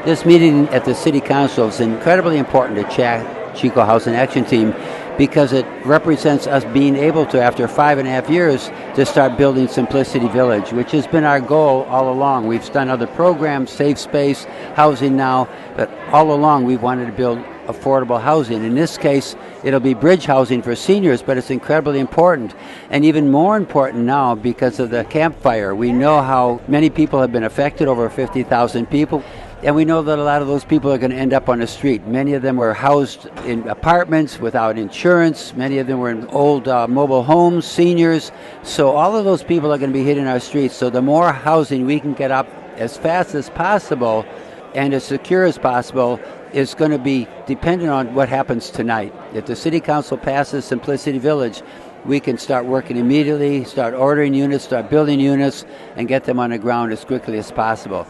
This meeting at the City Council is incredibly important to Chico Housing Action Team because it represents us being able to, after 5.5 years, to start building Simplicity Village, which has been our goal all along. We've done other programs, Safe Space, Housing Now, but all along we've wanted to build affordable housing. In this case, it'll be bridge housing for seniors, but it's incredibly important. And even more important now because of the campfire. We know how many people have been affected, over 50,000 people. And we know that a lot of those people are going to end up on the street. Many of them were housed in apartments without insurance. Many of them were in old mobile homes, seniors. So all of those people are going to be hitting our streets. So the more housing we can get up as fast as possible and as secure as possible is going to be dependent on what happens tonight. If the City Council passes Simplicity Village, we can start working immediately, start ordering units, start building units, and get them on the ground as quickly as possible.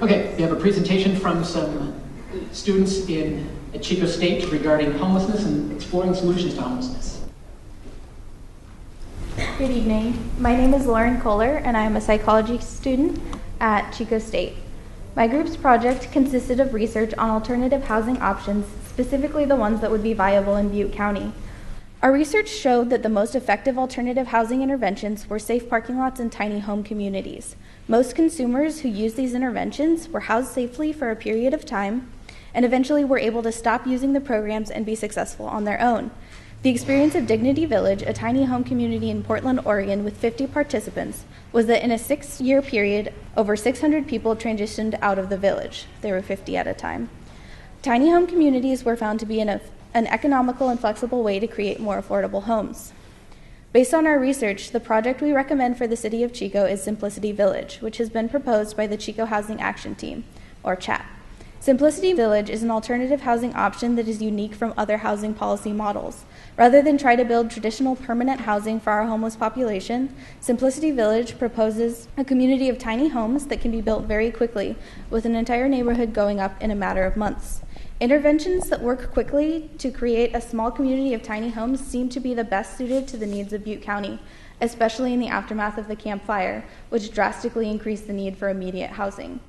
Okay, we have a presentation from some students at Chico State regarding homelessness and exploring solutions to homelessness. Good evening. My name is Lauren Kohler, and I am a psychology student at Chico State. My group's project consisted of research on alternative housing options, specifically the ones that would be viable in Butte County. Our research showed that the most effective alternative housing interventions were safe parking lots and tiny home communities. Most consumers who used these interventions were housed safely for a period of time and eventually were able to stop using the programs and be successful on their own. The experience of Dignity Village, a tiny home community in Portland, Oregon with 50 participants, was that in a 6-year period, over 600 people transitioned out of the village. There were 50 at a time. Tiny home communities were found to be an economical and flexible way to create more affordable homes. Based on our research, the project we recommend for the City of Chico is Simplicity Village, which has been proposed by the Chico Housing Action Team, or CHAT. Simplicity Village is an alternative housing option that is unique from other housing policy models. Rather than try to build traditional permanent housing for our homeless population, Simplicity Village proposes a community of tiny homes that can be built very quickly, with an entire neighborhood going up in a matter of months. Interventions that work quickly to create a small community of tiny homes seem to be the best suited to the needs of Butte County, especially in the aftermath of the Camp Fire, which drastically increased the need for immediate housing.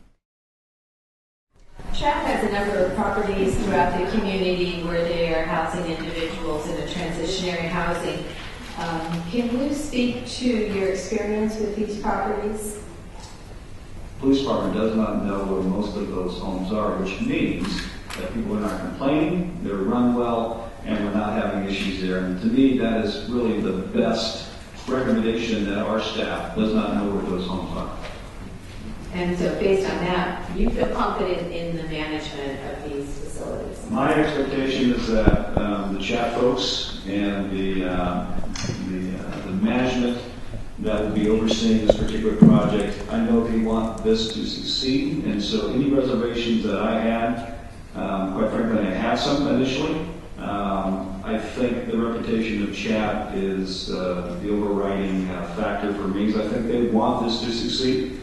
CHAP has a number of properties throughout the community where they are housing individuals in a transitionary housing. Can you speak to your experience with these properties? The police department does not know where most of those homes are, which means that people are not complaining, they're run well, and we're not having issues there. And to me, that is really the best recommendation, that our staff does not know where those homes are. And so based on that, you feel confident in the management of these facilities? My expectation is that the chat folks and the management that will be overseeing this particular project, I know they want this to succeed, and so any reservations that I had, quite frankly, I had some initially. I think the reputation of chat is the overriding factor for me, because I think they want this to succeed.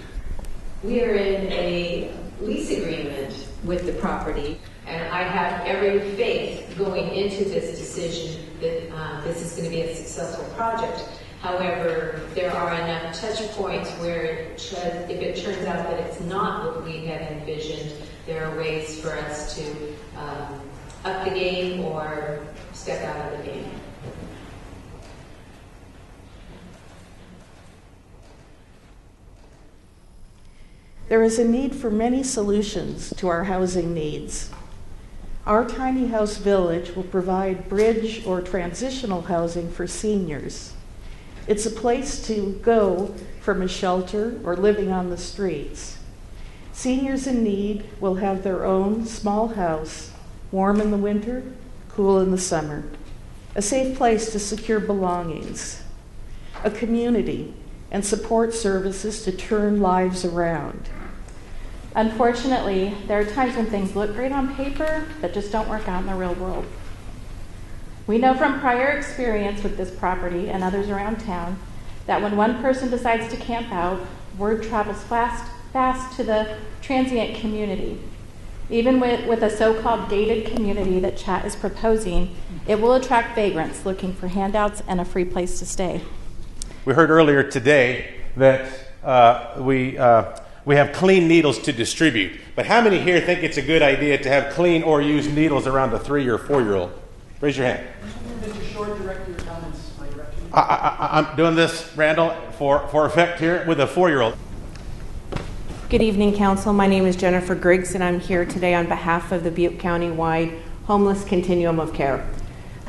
We are in a lease agreement with the property, and I have every faith going into this decision that this is going to be a successful project. However, there are enough touch points where if it turns out that it's not what we had envisioned, there are ways for us to up the game or step out of the game. There is a need for many solutions to our housing needs. Our tiny house village will provide bridge or transitional housing for seniors. It's a place to go from a shelter or living on the streets. Seniors in need will have their own small house, warm in the winter, cool in the summer, a safe place to secure belongings, a community and support services to turn lives around. Unfortunately, there are times when things look great on paper but just don't work out in the real world. We know from prior experience with this property and others around town that when one person decides to camp out, word travels fast to the transient community. Even with a so-called gated community that Chat is proposing, it will attract vagrants looking for handouts and a free place to stay. We heard earlier today that we have clean needles to distribute. But how many here think it's a good idea to have clean or used needles around a 3 or 4-year-old? Raise your hand. Mr. Short, direct your comments my direction. I'm doing this, Randall, for effect here with a 4-year-old. Good evening, Council. My name is Jennifer Griggs, and I'm here today on behalf of the Butte Countywide Homeless Continuum of Care.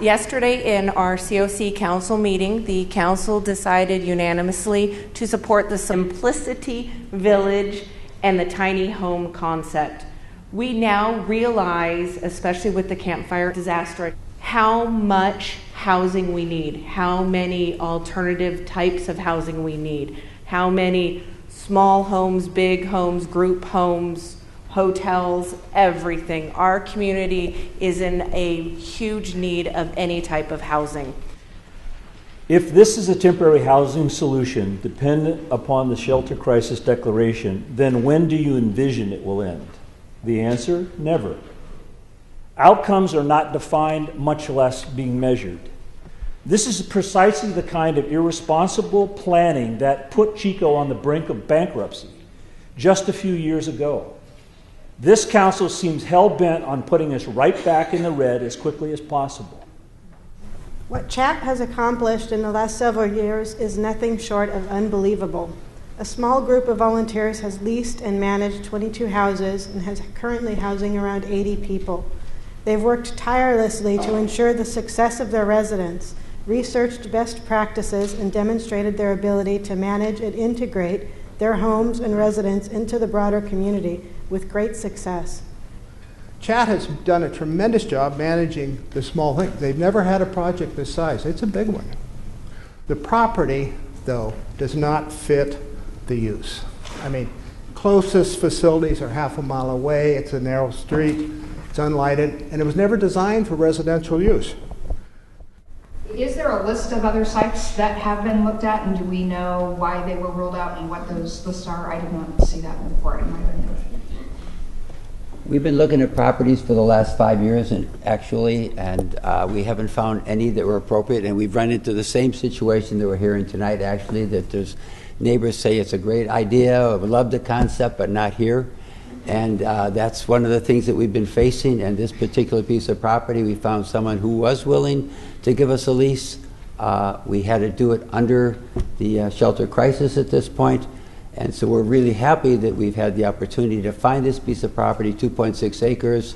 Yesterday in our C.O.C. Council meeting, the Council decided unanimously to support the Simplicity Village and the tiny home concept. We now realize, especially with the campfire disaster, how much housing we need, how many alternative types of housing we need, how many small homes, big homes, group homes, hotels, everything. Our community is in a huge need of any type of housing. If this is a temporary housing solution dependent upon the shelter crisis declaration, then when do you envision it will end? The answer, never. Outcomes are not defined, much less being measured. This is precisely the kind of irresponsible planning that put Chico on the brink of bankruptcy just a few years ago. This council seems hell-bent on putting us right back in the red as quickly as possible. What CHAP has accomplished in the last several years is nothing short of unbelievable. A small group of volunteers has leased and managed 22 houses and has currently housing around 80 people. They've worked tirelessly to ensure the success of their residents, researched best practices, and demonstrated their ability to manage and integrate their homes and residents into the broader community with great success. Chat has done a tremendous job managing the small thing. They've never had a project this size. It's a big one. The property, though, does not fit the use. I mean, closest facilities are half a mile away. It's a narrow street. It's unlighted, and it was never designed for residential use. Is there a list of other sites that have been looked at, and do we know why they were ruled out and what those lists are? I did not see that report in my window. We've been looking at properties for the last 5 years, and we haven't found any that were appropriate, and we've run into the same situation that we're hearing tonight, actually, that there's neighbors say it's a great idea, or love the concept, but not here. And that's one of the things that we've been facing. And this particular piece of property, we found someone who was willing to give us a lease. We had to do it under the shelter crisis at this point. And so we're really happy that we've had the opportunity to find this piece of property, 2.6 acres.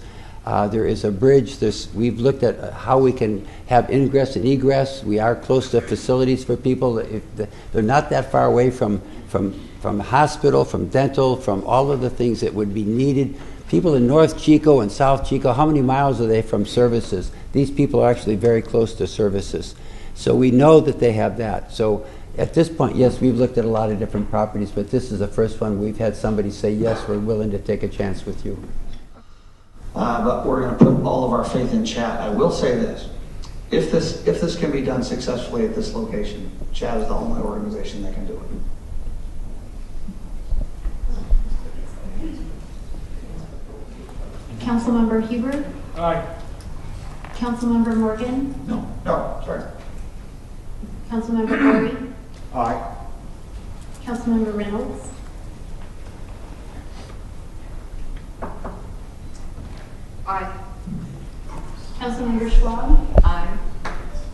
There is a bridge. We've looked at how we can have ingress and egress. We are close to facilities for people. They're not that far away from hospital, from dental, from all of the things that would be needed. People in North Chico and South Chico, how many miles are they from services? These people are actually very close to services. So we know that they have that. So at this point, yes, we've looked at a lot of different properties, but this is the first one we've had somebody say, yes, we're willing to take a chance with you. But we're going to put all of our faith in Chat. I will say this. If this can be done successfully at this location, Chat is the only organization that can do it. Councilmember Huber? Aye. Councilmember Morgan? No, sorry. Councilmember Corey? Aye. Councilmember Reynolds? Aye. Councilmember Schwab? Aye.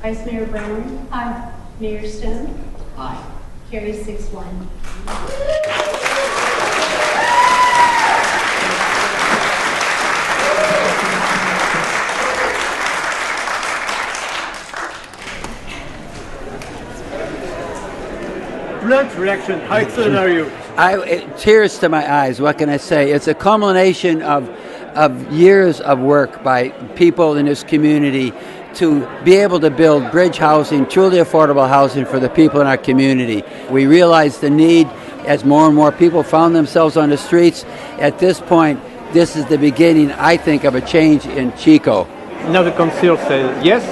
Vice Mayor Brown? Aye. Mayor Stone? Aye. Carries 6-1. Blunt reaction. How excited are you? Tears to my eyes. What can I say? It's a culmination of years of work by people in this community to be able to build bridge housing, truly affordable housing for the people in our community. We realized the need as more and more people found themselves on the streets. At this point, this is the beginning, I think, of a change in Chico. Now the council says yes,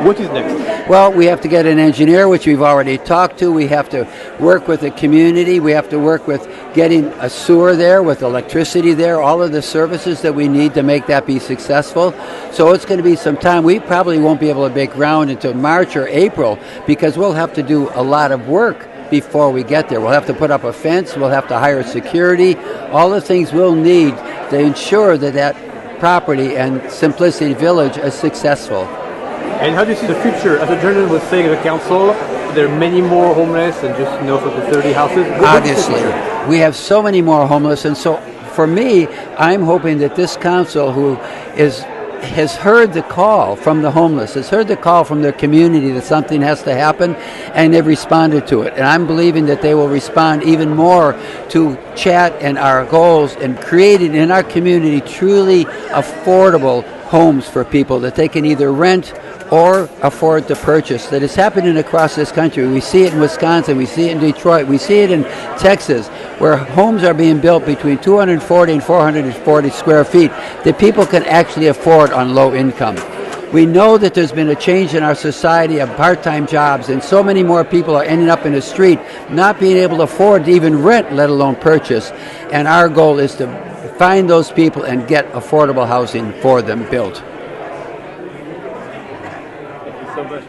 What is next? Well, we have to get an engineer, which we've already talked to. We have to work with the community. We have to work with getting a sewer there, with electricity there, all of the services that we need to make that be successful. So it's going to be some time. We probably won't be able to break ground until March or April because we'll have to do a lot of work before we get there. We'll have to put up a fence. We'll have to hire security. All the things we'll need to ensure that that property and Simplicity Village is successful. And how do you see the future? As a journalist was saying at the council, there are many more homeless than just for the 30 houses. Obviously, we have so many more homeless, and so for me, I'm hoping that this council, who has heard the call from the homeless, has heard the call from their community that something has to happen, and they've responded to it. And I'm believing that they will respond even more to chat and our goals and creating in our community truly affordable homes for people that they can either rent or afford to purchase. That is happening across this country. We see it in Wisconsin, we see it in Detroit, we see it in Texas, where homes are being built between 240 and 440 square feet that people can actually afford on low income. We know that there's been a change in our society of part-time jobs, and so many more people are ending up in the street not being able to afford to even rent, let alone purchase. And our goal is to find those people and get affordable housing for them built. Thank you so much.